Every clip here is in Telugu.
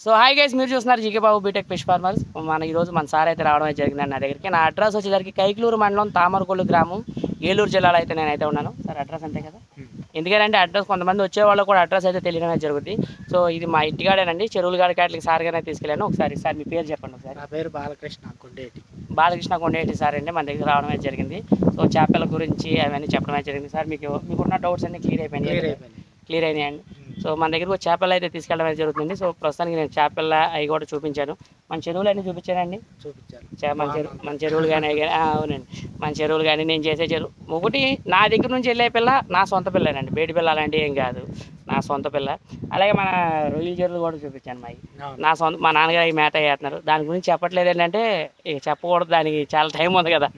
సో హాయ్ గైస్, మీరు చూస్తున్నారు జీకే బాబు బీటెక్ ఫిష్ ఫార్మర్స్. ఈరోజు మన సార్ అయితే రావడం అయితే జరిగింది నా దగ్గరికి. నా అడ్రస్ వచ్చేసరికి కైక్లూరు మండలం తామరకొల్లు గ్రామం, ఏలూరు జిల్లాలో అయితే నేనైతే ఉన్నాను. సార్ అడ్రస్ అంతే కదా? ఎందుకంటే అడ్రస్ కొంతమంది వచ్చేవాళ్ళు కూడా అడ్రస్ అయితే తెలియడం అయితే జరుగుతుంది. సో ఇది మా ఇంటిగాడేనండి, చెరువులు గాడి కాట్లకి సార్గానే తీసుకెళ్ళాను. ఒకసారి సార్ మీ పేరు చెప్పండి ఒకసారి. నా పేరు బాలకృష్ణ కొండేటి. బాలకృష్ణ కొండేటి సార్ అండి మన దగ్గర రావడం అయితే జరిగింది. సో చేపల గురించి అవన్నీ చెప్పడం అయితే జరిగింది. సార్ మీకున్న డౌట్స్ అన్ని క్లియర్ అయినాయండి. సో మన దగ్గరకు చేపలు అయితే తీసుకెళ్ళడం అయితే జరుగుతుంది. సో ప్రస్తుతానికి నేను చేపల అవి కూడా చూపించాను. మన చెరువులు అన్నీ చూపించానండి. మన చెరువులు కానీ అవునండి, మన చెరువులు కానీ నేను చేసే చెరువు ఒకటి నా దగ్గర నుంచి వెళ్ళే పిల్ల నా సొంత పిల్లనండి. బేటి పిల్ల అలాంటివి ఏం కాదు, నా సొంత పిల్ల. అలాగే మన రొయ్యల చెరువులు కూడా చూపించాను. మా నాన్నగారు ఈ మేత వేస్తున్నారు. దాని గురించి చెప్పట్లేదు ఏంటంటే ఇక చెప్పకూడదు, దానికి చాలా టైం ఉంది కదా.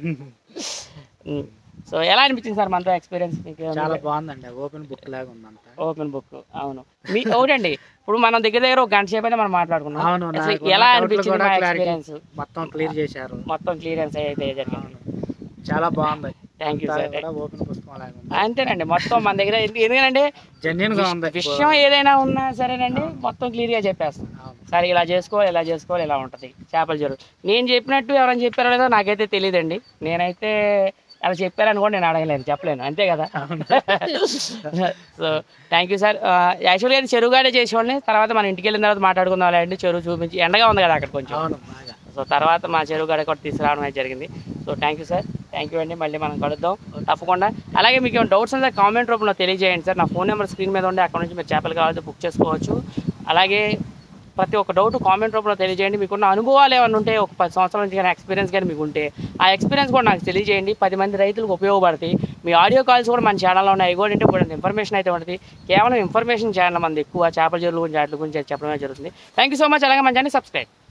సో ఎలా అనిపించింది సార్ మనతో ఎక్స్పీరియన్స్? చాలా బాగుందండి, ఓపెన్ బుక్ లాగా ఉందంట. ఓపెన్ బుక్, అవును. ఒకటండి, ఇప్పుడు మనం దగ్గర ఒక గంట సేపు అయితే మనం మాట్లాడుకున్నాం. ఎలా అనిపించింది మా ఎక్స్పీరియన్స్? మొత్తం క్లియర్ చేశారు, మొత్తం క్లియరెన్స్ అయితే జరిగింది. చాలా బాగుంది. Thank you sir. ఓపెన్ పుస్తకం లాగా ఉంది. అంతేనండి, మొత్తం మన దగ్గర ఎందుకంటే జెన్యూన్ గా ఉంది. విషయం ఏదైనా ఉన్నా సరేనండి, మొత్తం క్లియర్ గా చెప్పేస్తాం. సరే ఇలా చేసుకోవాలి ఇలా ఉంటది చేపల చెరువు. నేను చెప్పినట్టు ఎవరైనా చెప్పారో లేదో నాకైతే తెలియదండి. నేనైతే అలా చెప్పారని కూడా నేను అడగలేను, చెప్పలేను, అంతే కదా. So thank you sir. యాక్చువల్గా చెరువుగాడే చేసేవాడిని. తర్వాత మన ఇంటికి వెళ్ళిన తర్వాత మాట్లాడుకుందాం అండి. చెరువు చూపించి ఎండగా ఉంది కదా అక్కడ కొంచెం. సో తర్వాత మా చెరువుగాడ కూడా తీసుకురావడం అయితే జరిగింది. So thank you sir, thank you అండి. మళ్ళీ మనం కలుద్దాం తప్పకుండా. అలాగే మీకు ఏమైనా డౌట్స్ ఉంటే కామెంట్ రూపంలో తెలియజేయండి సార్. నా ఫోన్ నెంబర్ స్క్రీన్ మీద ఉండి అక్కడ నుంచి మీరు చేపలు కావాలంటే బుక్ చేసుకోవచ్చు. అలాగే ప్రతి ఒక్క డౌట్ కామెంట్ రూపంలో తెలియజేయండి. మీకున్న అనుభవాలు ఏమైనా ఉంటే, ఒక 10 సంవత్సరాల నుంచి కానీ ఎక్స్పీరియన్స్ కానీ మీకు ఉంటే ఆ ఎక్స్పీరియన్స్ కూడా నాకు తెలియజేయండి. 10 మంది రైతులకు ఉపయోగపడతాయి. మీ ఆడియో కాల్స్ కూడా మన ఛానల్లో ఉన్నాయి. అవి కూడా అంటే ఇప్పుడు ఇన్ఫర్మేషన్ అయితే ఉంటుంది. కేవలం ఇన్ఫర్మేషన్ ఛానల్ మనది ఎక్కువ చేపల చెరువుల గురించి వాటి గురించి చెప్పడమే జరుగుతుంది. Thank you so much. అలాగే మన ఛానల్ సబ్స్క్రైబ్.